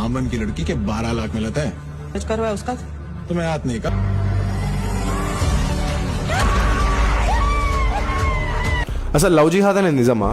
ब्राह्मण की लड़की के 12 लाख मिलता है। कुछ करवाया उसका तो मैं हाथ नहीं का। అసలు లవ్ జిహాద్ అనేది నిజమా?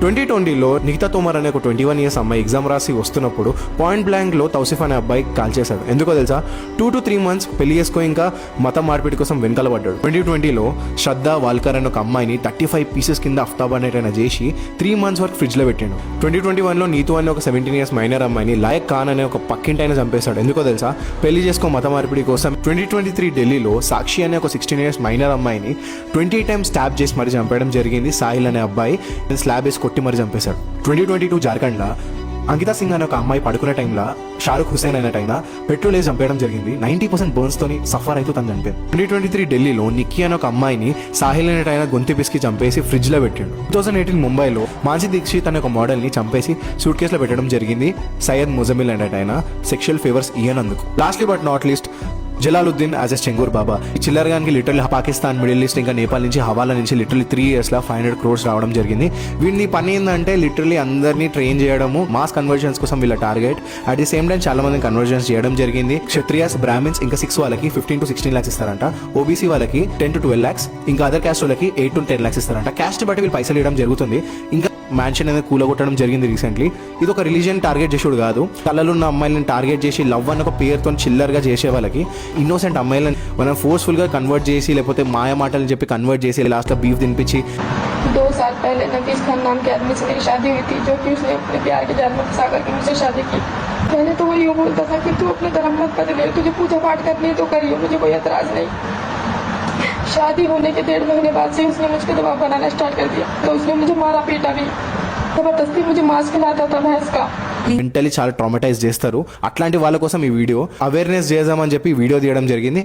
2020లో నిఖితా తోమర్ అనే ఒక 21 ఇయర్స్ అమ్మాయి ఎగ్జామ్ రాసి వస్తున్నప్పుడు పాయింట్ బ్లాంక్లో తౌసిఫ్ అనే అబ్బాయి కాల్ చేశాడు. ఎందుకో తెలుసా? 2 to 3 months పెళ్లి చేసుకో ఇంకా మతం మార్పిడి కోసం వెనకాల పడ్డాడు. 2020లో శ్రద్ధ వాల్కర్ అనే ఒక అమ్మాయిని 35 పీసెస్ కింద అఫ్తాబానేటైనా చేసి 3 months వరకు ఫ్రిడ్జ్లో పెట్టాడు. 2021లో నీతు అనే ఒక 17 years మైనర్ అమ్మాయిని లాయక్ ఖాన్ అనే ఒక పక్కింటైనా చంపేశాడు. ఎందుకో తెలుసా? పెళ్లి చేసుకో మత మార్పిడి కోసం. 2023 ఢిల్లీలో సాక్షి అనే ఒక 16 years మైనర్ అమ్మాయిని 20 times స్టాబ్ చేసి మరి చంపేయడం జరిగింది. సాహిల్ అనే అబ్బాయి స్లాబ్ వేసి కొట్టి మరి చంపేశాడు. 2022 జార్ఖండ్లో అంకితా సింగ్ అనే ఒక అమ్మాయి పడుకునే టైంలో షారుఖ్ హుసేన్ అనే టైంలో పెట్రోల్ వేసి చంపేయడం జరిగింది. 90% బర్న్స్ తోని సఫర్ అవుతూ తను చంపారు. 2023 ఢిల్లీలో నిక్కీ అనే ఒక అమ్మాయిని సాహిల్ అనే టైంలో గొంతు పిసికి చంపేసి ఫ్రిడ్జ్ లో పెట్టాడు. 2018 ముంబైలో మాన్సీ దీక్షిత్ అనే ఒక మోడల్ ని చంపేసి సూట్ కేసులో పెట్టడం జరిగింది. సయ్యద్ ముజమిల్ అనే టైంలో సెక్షువల్ ఫేవర్స్ ఇయ్యనందుకు. Lastly but not least Jalaluddin as a Changur Baba. ఈ చిల్లరగానికి లిటరల్లీ పాకిస్తాన్, మిడిల్ ఈస్ట్ ఇంకా నేపాల్ నుంచి హవాలా నుంచి లిటరల్లీ 3 yearsలో 500 crores రావడం జరిగింది. వీళ్ళని పని ఏంటంటే లిటరల్లీ అందరినీ ట్రైన్ చేయడము, మాస్ కన్వర్జన్స్ కోసం వీళ్ళ target. At the same time చాలా మంది కన్వర్జన్స్ చేయడం జరిగింది. క్షత్రియాస్, బ్రాహ్మిన్స్ ఇంకా 6 వాళ్ళకి 15 to 16 lakhs ఇస్తారంట. ఓబీసీ వాళ్ళకి 10 to 12 lakhs, ఇంకా అదర్ క్యాస్ట్ వాళ్ళకి 8 to 10 lakhs ఇస్తారంట. క్యాస్ట్ బట్టి వీళ్ళు పైసలు ఇవ్వడం జరుగుతుంది. ఇంకా మ్యాన్షన్ అనేది కూలగొట్టడం జరిగింది రీసెంట్లీ. ఇది ఒక రిలీజియన్ టార్గెట్ చేసేవాడు కాదు. కళ్ళలో ఉన్న అమ్మాయిలను టార్గెట్ చేసి లవ్ అన్న ఒక పేరుతో చిల్లర్గా చేసే వాళ్ళకి ఇన్నోసెంట్ అమ్మాయిలను మనం ఫోర్స్ఫుల్గా కన్వర్ట్ చేసి లేకపోతే మాయ మాటలు చెప్పి కన్వర్ట్ చేసి లాస్ట్లో బీఫ్ తినిపించి 2 साल पहले नफीस खान नाम के आदमी से मेरी शादी हुई थी, जो कि उसने अपने प्यार के जाल में फंसा करके मुझसे शादी की. पहले तो वो यूँ बोलता था कि तू अपने धर्म मत बदले, तुझे पूजा पाठ करनी है तो करियो, मुझे कोई एतराज नहीं. शादी होने के 1.5 महीने बाद से उसने मुझ पर दबाव बनाना स्टार्ट कर दिया. तो उसने मुझे मारा पीटा भी, जबरदस्ती मुझे मांस खिलाता था भैंस का. మెంటలీ చాలా ట్రామటైజ్ చేస్తారు. అట్లాంటి వాళ్ళ కోసం ఈ వీడియో అవేర్నెస్ చేద్దామని చెప్పి వీడియో తీయడం జరిగింది.